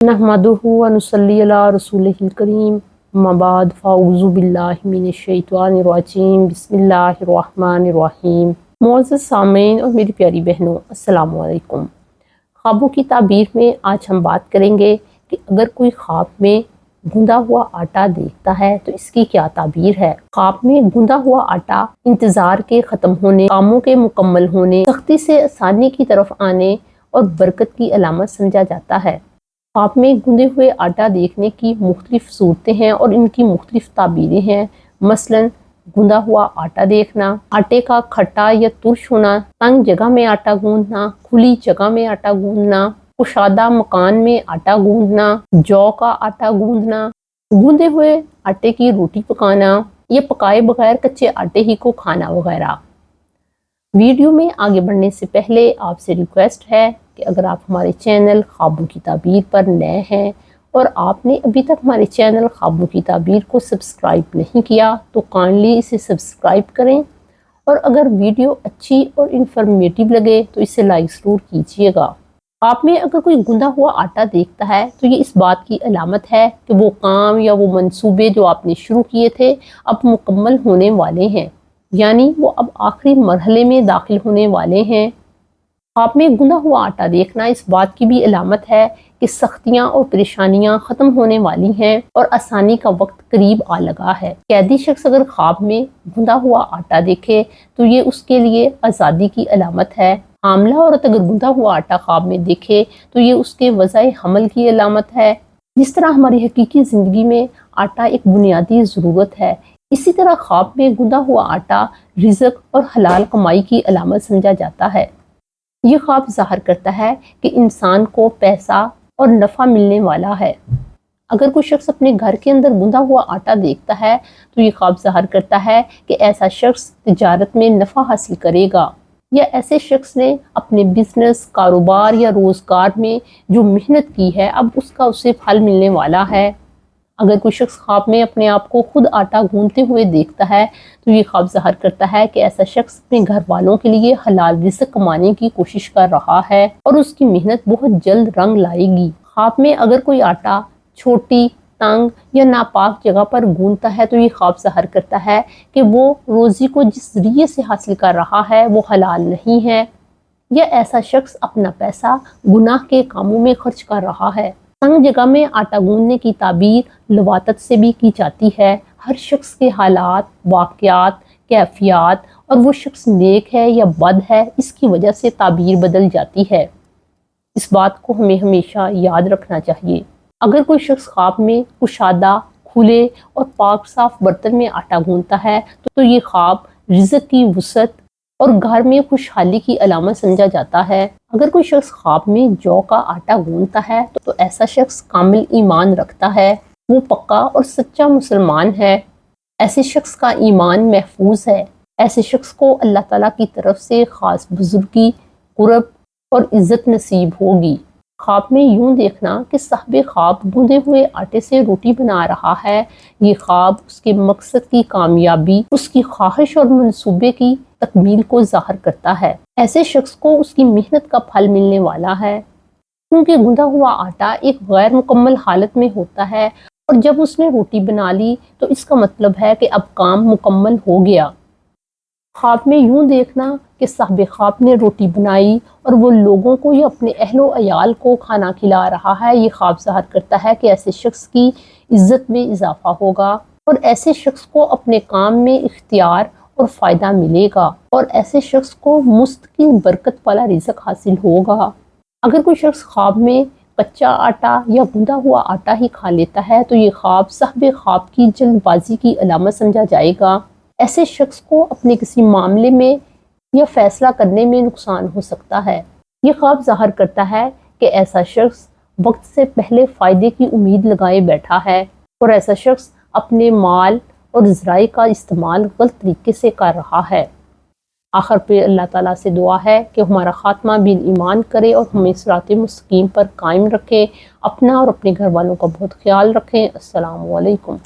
नहमदुहु व नुसल्ली अला रसूलिहिल करीम, अम्मा बाद फ़अऊज़ु बिल्लाहि मिनश्शैतानिर्रजीम, बिस्मिल्लाहिर्रहमानिर्रहीम। मुअज़्ज़ज़ सामीन और मेरी प्यारी बहनों, अस्सलामु अलैकुम। ख्वाबों की ताबीर में आज हम बात करेंगे कि अगर कोई ख्वाब में गूंदा हुआ आटा देखता है तो इसकी क्या ताबीर है। ख्वाब में गूंदा हुआ आटा इंतज़ार के ख़त्म होने, कामों के मुकम्मल होने, सख्ती से आसानी की तरफ आने और बरकत की अलामत समझा जाता है। ख्वाब में गूंदे हुए आटा देखने की मुख्तलिफ सूरतें हैं और इनकी मुख्तलिफ ताबीरें हैं। मसलन गूंदा हुआ आटा देखना, आटे का खट्टा या तुर्श होना, तंग जगह में आटा गूंदना, खुली जगह में आटा गूंदना, कुशादा मकान में आटा गूंदना, जौ का आटा गूंदना, गूंदे हुए आटे की रोटी पकाना या पकाए बगैर कच्चे आटे ही को खाना वगैरह। वीडियो में आगे बढ़ने से पहले आपसे रिक्वेस्ट है कि अगर आप हमारे चैनल ख्वाबों की ताबीर पर नए हैं और आपने अभी तक हमारे चैनल ख्वाबों की ताबीर को सब्सक्राइब नहीं किया तो काइंडली इसे सब्सक्राइब करें, और अगर वीडियो अच्छी और इन्फॉर्मेटिव लगे तो इसे लाइक ज़रूर कीजिएगा। आप में अगर कोई गूंदा हुआ आटा देखता है तो ये इस बात की अलामत है कि वो काम या वो मंसूबे जो आपने शुरू किए थे अब मुकम्मल होने वाले हैं, यानी वो अब आखिरी मरहले में दाखिल होने वाले हैं। ख्वाब में गूंदा हुआ आटा देखना इस बात की भी अलामत है कि सख्तियां और परेशानियां ख़त्म होने वाली हैं और आसानी का वक्त करीब आ लगा है। कैदी शख्स अगर ख्वाब में गूंदा हुआ आटा देखे तो ये उसके लिए आज़ादी की अलामत है। हामला औरत अगर गूंदा हुआ आटा ख्वाब में देखे तो ये उसके वज़ाए हमल की अलामत है। जिस तरह हमारी हकीकी ज़िंदगी में आटा एक बुनियादी ज़रूरत है, इसी तरह ख्वाब में गूंदा हुआ आटा रिज़्क और हलाल कमाई की अलामत समझा जाता है। ये ख्वाब ज़ाहिर करता है कि इंसान को पैसा और नफ़ा मिलने वाला है। अगर कोई शख्स अपने घर के अंदर गूंदा हुआ आटा देखता है तो ये ख्वाब ज़ाहिर करता है कि ऐसा शख्स तिजारत में नफ़ा हासिल करेगा, या ऐसे शख्स ने अपने बिजनेस, कारोबार या रोज़गार में जो मेहनत की है अब उसका उसे फल मिलने वाला है। अगर कोई शख्स ख्वाब में अपने आप को खुद आटा गूंदते हुए देखता है तो ये ख्वाब ज़ाहिर करता है कि ऐसा शख्स अपने घर वालों के लिए हलाल रिज़्क कमाने की कोशिश कर रहा है और उसकी मेहनत बहुत जल्द रंग लाएगी। ख्वाब में अगर कोई आटा छोटी, तंग या नापाक जगह पर गूंदता है तो ये ख्वाब ज़ाहिर करता है कि वो रोज़ी को जिस ज़रिए से हासिल कर रहा है वो हलाल नहीं है, या ऐसा शख्स अपना पैसा गुनाह के कामों में खर्च कर रहा है। तंग जगह में आटा गूंदने की ताबीर लवातत से भी की जाती है। हर शख्स के हालात, वाक़यात, कैफियत और वो शख्स नेक है या बद है इसकी वजह से ताबीर बदल जाती है। इस बात को हमें हमेशा याद रखना चाहिए। अगर कोई शख्स ख्वाब में कुशादा, खुले और पाक साफ बर्तन में आटा गूंदता है तो ये ख्वाब रिज़्क की वसअत और घर में खुशहाली की अलामत समझा जाता है। अगर कोई शख्स ख्वाब में जौ का आटा गूंदता है तो ऐसा शख्स कामिल ईमान रखता है, वो पक्का और सच्चा मुसलमान है। ऐसे शख्स का ईमान महफूज है। ऐसे शख्स को अल्लाह ताला की तरफ से ख़ास बुजुर्गी, कुर्ब और इज़्ज़त नसीब होगी। ख्वाब में यूं देखना कि साहिब ख्वाब गूंदे हुए आटे से रोटी बना रहा है, ये ख्वाब उसके मकसद की कामयाबी, उसकी ख्वाहिश और मंसूबे की तकमील को ज़ाहिर करता है। ऐसे शख्स को उसकी मेहनत का फल मिलने वाला है, क्योंकि गूंदा हुआ आटा एक गैर मुकम्मल हालत में होता है और जब उसने रोटी बना ली तो इसका मतलब है कि अब काम मुकम्मल हो गया। ख्वाब में यूं देखना कि साहिब ख्वाब ने रोटी बनाई और वो लोगों को या अपने अहलो अयाल को खाना खिला रहा है, ये ख्वाब ज़ाहिर करता है कि ऐसे शख्स की इज़्ज़त में इजाफा होगा और ऐसे शख्स को अपने काम में इख्तियार और फ़ायदा मिलेगा और ऐसे शख्स को मुस्तकिल बरकत वाला रिज़्क हासिल होगा। अगर कोई शख्स ख्वाब में कच्चा आटा या गूंदा हुआ आटा ही खा लेता है तो ये ख्वाब साहिब ख्वाब की जल्दबाजी की अलामत समझा जाएगा। ऐसे शख्स को अपने किसी मामले में या फैसला करने में नुकसान हो सकता है। ये ख्वाब ज़ाहिर करता है कि ऐसा शख्स वक्त से पहले फ़ायदे की उम्मीद लगाए बैठा है और ऐसा शख्स अपने माल और ज़राए का इस्तेमाल गलत तरीके से कर रहा है। आखिर पे अल्लाह ताला से दुआ है कि हमारा ख़ात्मा बिल ईमान करे और हमें सिराते मुस्तकीम पर कायम रखे। अपना और अपने घर वालों का बहुत ख्याल रखें। अस्सलामु अलैकुम।